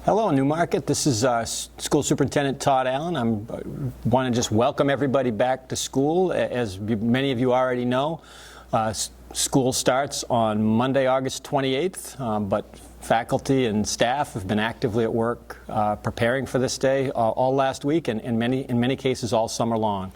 Hello, Newmarket. This is School Superintendent Todd Allen. I want to just welcome everybody back to school. As many of you already know, school starts on Monday, August 28th, but faculty and staff have been actively at work preparing for this day all last week and in many cases all summer long.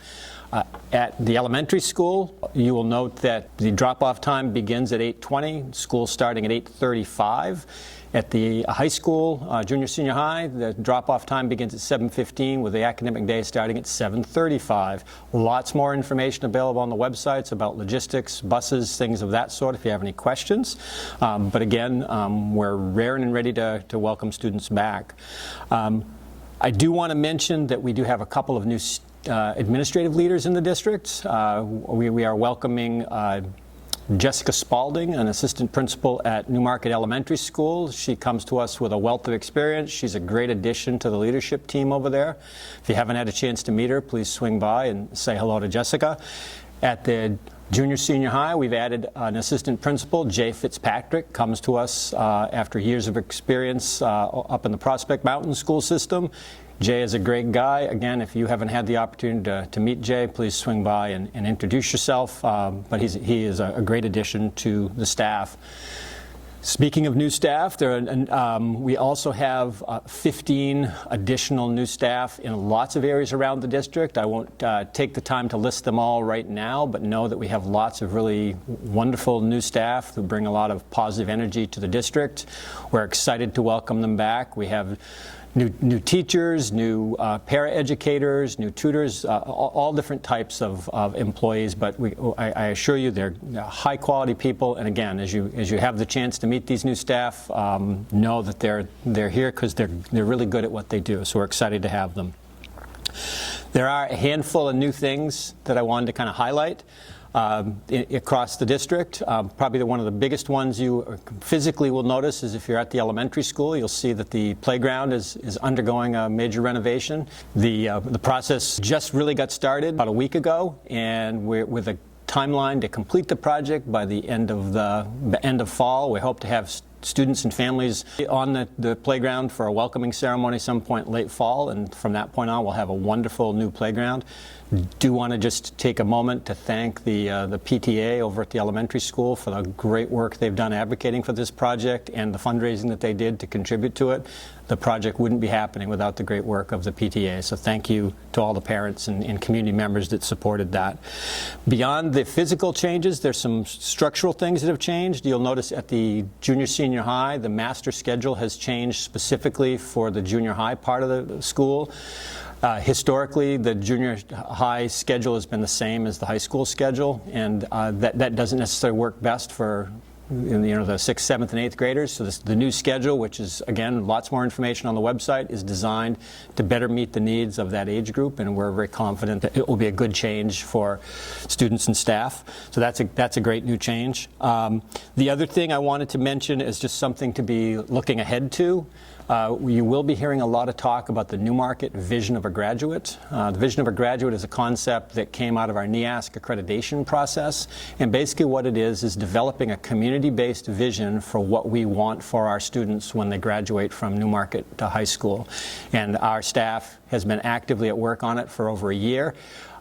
At the elementary school, you will note that the drop-off time begins at 8:20, school starting at 8:35. At the high school, junior, senior high, the drop-off time begins at 7:15 with the academic day starting at 7:35. Lots more information available on the websites about logistics, buses, things of that sort if you have any questions. But again, we're raring and ready to welcome students back. I do want to mention that we do have a couple of new administrative leaders in the district. We are welcoming Jessica Spalding, an assistant principal at Newmarket Elementary School. She comes to us with a wealth of experience. She's a great addition to the leadership team over there. If you haven't had a chance to meet her, please swing by and say hello to Jessica. At the junior senior high, we've added an assistant principal. Jay Fitzpatrick comes to us after years of experience up in the Prospect Mountain school system. Jay is a great guy. Again, if you haven't had the opportunity to meet Jay, please swing by and introduce yourself. But he is a great addition to the staff. Speaking of new staff, we also have 15 additional new staff in lots of areas around the district. I won't take the time to list them all right now, but know that we have lots of really wonderful new staff who bring a lot of positive energy to the district. We're excited to welcome them back. We have new teachers, new para-educators, new tutors, all different types of employees, but I assure you they're high-quality people, and again, as you have the chance to meet these new staff, know that they're here because they're really good at what they do, so we're excited to have them. There are a handful of new things that I wanted to kind of highlight across the district. Probably one of the biggest ones you physically will notice is if you're at the elementary school, you'll see that the playground is undergoing a major renovation. The process just really got started about a week ago, and we're with a timeline to complete the project by the end of fall. We hope to have students and families on the playground for a welcoming ceremony some point late fall, and from that point on we'll have a wonderful new playground. Do want to just take a moment to thank the PTA over at the elementary school for the great work they've done advocating for this project and the fundraising that they did to contribute to it. The project wouldn't be happening without the great work of the PTA, so thank you to all the parents and community members that supported that. Beyond the physical changes, there's some structural things that have changed. You'll notice at the junior senior high, the master schedule has changed specifically for the junior high part of the school. Historically, the junior high schedule has been the same as the high school schedule, and that doesn't necessarily work best for the 6th, 7th, and 8th graders. So the new schedule, which is, again, lots more information on the website, is designed to better meet the needs of that age group, and we're very confident that it will be a good change for students and staff. So that's a great new change. The other thing I wanted to mention is just something to be looking ahead to. You will be hearing a lot of talk about the Newmarket vision of a graduate. The vision of a graduate is a concept that came out of our NEASC accreditation process, and basically what it is developing a community-based vision for what we want for our students when they graduate from Newmarket to high school. And our staff has been actively at work on it for over a year.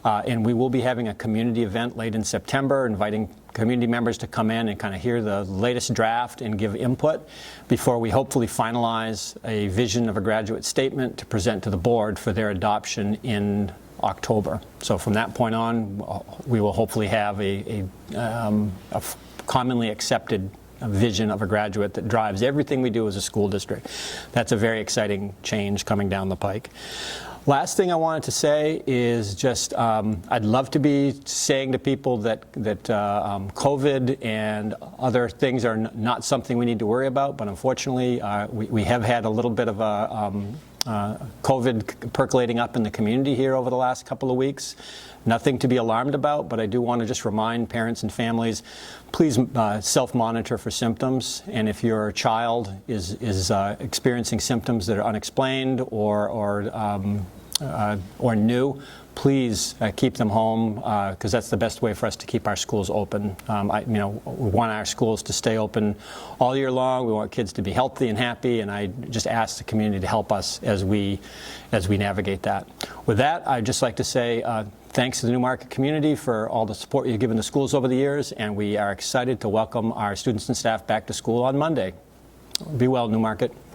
And we will be having a community event late in September, inviting community members to come in and kind of hear the latest draft and give input before we hopefully finalize a vision of a graduate statement to present to the board for their adoption in October. So from that point on, we will hopefully have a commonly accepted vision of a graduate that drives everything we do as a school district. That's a very exciting change coming down the pike. Last thing I wanted to say is just I'd love to be saying to people that COVID and other things are not something we need to worry about, but unfortunately we have had a little bit of a COVID percolating up in the community here over the last couple of weeks. Nothing to be alarmed about, but I do want to just remind parents and families, please self-monitor for symptoms, and if your child is experiencing symptoms that are unexplained or or new, please keep them home, because that's the best way for us to keep our schools open. We want our schools to stay open all year long. We want kids to be healthy and happy, and I just ask the community to help us as we navigate that. With that, I'd just like to say thanks to the Newmarket community for all the support you've given the schools over the years, and we are excited to welcome our students and staff back to school on Monday. Be well, Newmarket.